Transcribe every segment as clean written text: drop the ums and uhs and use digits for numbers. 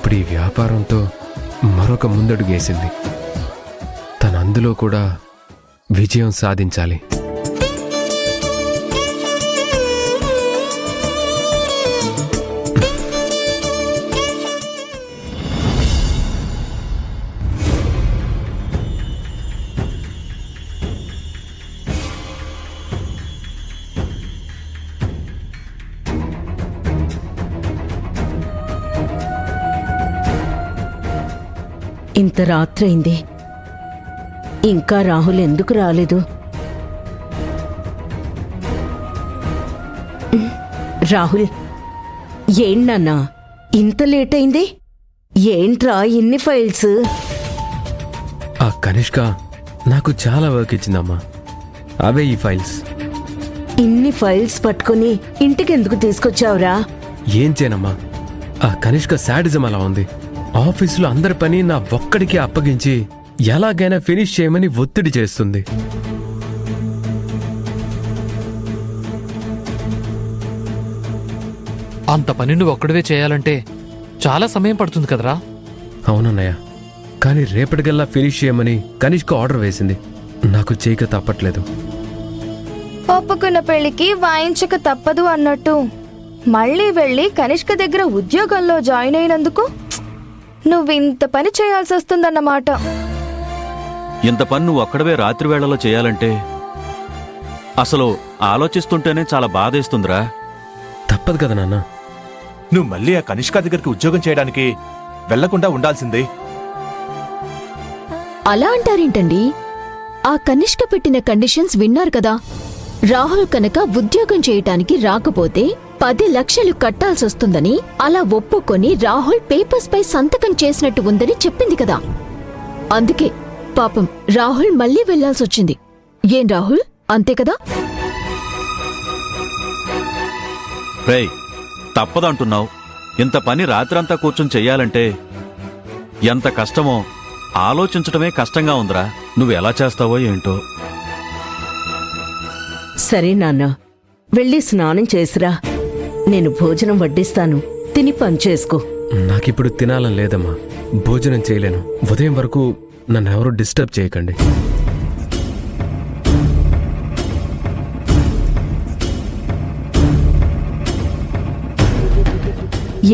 ఇప్పుడు ఈ వ్యాపారంతో మరొక ముందడుగేసింది. తను అందులో కూడా విజయం సాధించాలి. ఇంత రాత్రైంది, ఇంకా రాహుల్ ఎందుకు రాలేదు? రాహుల్, ఏంటన్నా ఇంత లేట్ అయింది? ఏంట్రా ఇన్ని ఫైల్స్? ఆ కనిష్క నాకు చాలా వర్క్ ఇచ్చిందమ్మా, అవే ఈ ఫైల్స్. ఇన్ని ఫైల్స్ పట్టుకుని ఇంటికెందుకు తీసుకొచ్చావురా? ఏం చేయనమ్మా, ఆ కనిష్క శాడిజం అలా ఉంది. ఆఫీసులో అందరి పని నా ఒక్కడికే అప్పగించి ఎలాగైనా ఫినిష్ చేయమని ఒత్తిడి చేస్తుంది. అంత పని నువ్వు ఒక్కడివే చేయాలంటే చాలా సమయం పడుతుంది కదరా? అవునన్నయ్య, కానీ రేపటికల్లా ఫినిష్ చేయమని కనిష్క ఆర్డర్ వేసింది. నాకు చేయక తప్పట్లేదు. ఒప్పుకున్న పెళ్లికి వాయించక తప్పదు అన్నట్టు మళ్ళీ వెళ్ళి కనిష్క దగ్గర ఉద్యోగంలో జాయిన్ అయినందుకు నువ్వింత పని చేయాల్సి వస్తుందన్నమాట. ఇంత పని నువ్వు ఒక్కడవే రాత్రి వేళలో చేయాలంటే అసలు ఆలోచిస్తుంటేనే చాలా బాధేస్తుందిరా. తప్పదు కదా నాన్న. నువ్వు మళ్ళీ ఆ కనిష్క దగ్గరికి ఉద్యోగం చేయడానికి వెళ్లకుండా ఉండాల్సిందే. అలా అంటారేంటండి? ఆ కనిష్క పెట్టిన కండిషన్స్ విన్నారు కదా. రాహుల్ కనుక ఉద్యోగం చేయటానికి రాకపోతే 10 లక్షలు కట్టాల్సొస్తుందని అలా ఒప్పుకొని రాహుల్ పేపర్స్ పై సంతకం చేసినట్టు ఉందని చెప్పింది కదా. అందుకే పాపం రాహుల్ మళ్ళీ వెళ్లాల్సొచ్చింది. ఏం రాహుల్, అంతే కదా? రేయ్, తప్పదంటున్నావు. ఇంత పని రాత్రంతా కూర్చొని చెయ్యాలంటే ఎంత కష్టమో ఆలోచించటమే కష్టంగా ఉందిరా. నువ్వెలా చేస్తావో ఏంటో. సరే నాన్న, వెళ్ళి స్నానం చేసిరా. నేను భోజనం వడ్డిస్తాను, తిని పని చేసుకో. నాకిప్పుడు తినాలని లేదమ్మా, భోజనం చేయలేను. ఉదయం వరకు నన్నెవరూ డిస్టర్బ్ చేయకండి.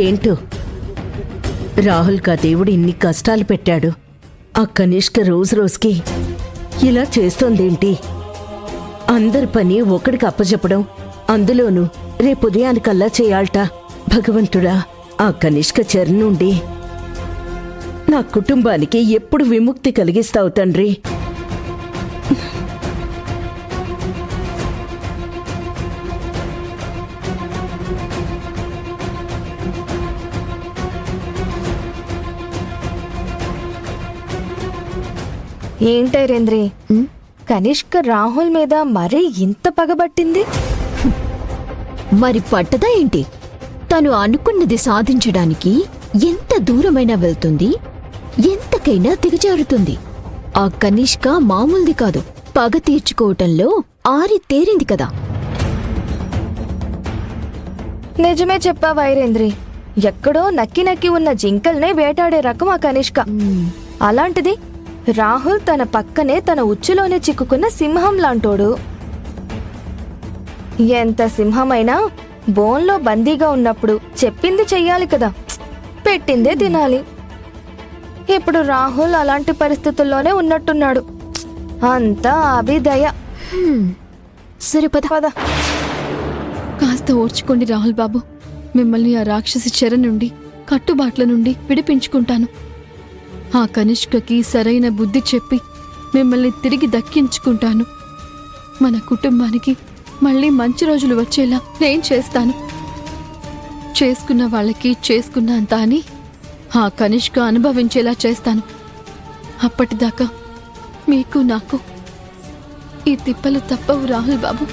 ఏంటో రాహుల్కా దేవుడు ఇన్ని కష్టాలు పెట్టాడు. ఆ కనిష్క రోజు రోజుకి ఇలా చేస్తోందేంటి? అందరి పని ఒకడికి అప్పచెప్పడం, అందులోనూ రేపు ఉదయానికల్లా చేయాలట. భగవంతుడా, ఆ కనిష్క చెర నుండి నా కుటుంబానికి ఎప్పుడు విముక్తి కలిగిస్తావు తండ్రి. ఏంటైరేంద్రి, కనిష్క రాహుల్ మీద మరీ ఇంత పగబట్టింది? మరి పట్టదా ఏంటి? తను అనుకున్నది సాధించడానికి ఎంత దూరమైనా వెళ్తుంది, ఎంతకైనా దిగజారుతుంది. ఆ కనిష్క మామూలుది కాదు, పగ తీర్చుకోవటంలో ఆరితేరింది కదా. నిజమే చెప్పావైరేంద్రి. ఎక్కడో నక్కి నక్కి ఉన్న జింకల్నే వేటాడే రకం ఆ కనిష్క. అలాంటిది రాహుల్ తన పక్కనే తన ఉచ్చులోనే చిక్కుకున్న సింహం లాంటోడు. ఎంత సింహమైనా బోన్లో బందీగా ఉన్నప్పుడు చెప్పింది చెయ్యాలి కదా, పెట్టిందే తినాలి. ఇప్పుడు రాహుల్ అలాంటి పరిస్థితుల్లోనే ఉన్నట్టున్నాడు. అంతా అభిదయ. సరే పద. కాస్త ఓర్చుకోండి రాహుల్ బాబు. మిమ్మల్ని ఆ రాక్షసి చెర నుండి, కట్టుబాట్ల నుండి విడిపించుకుంటాను. ఆ కనిష్కకి సరైన బుద్ధి చెప్పి మిమ్మల్ని తిరిగి దక్కించుకుంటాను. మన కుటుంబానికి మళ్ళీ మంచి రోజులు వచ్చేలా నేను చేస్తాను. చేసుకున్న వాళ్ళకి చేసుకున్నంత అని ఆ కనిష్క అనుభవించేలా చేస్తాను. అప్పటిదాకా మీకు నాకు ఈ తిప్పలు తప్పవు రాహుల్ బాబు.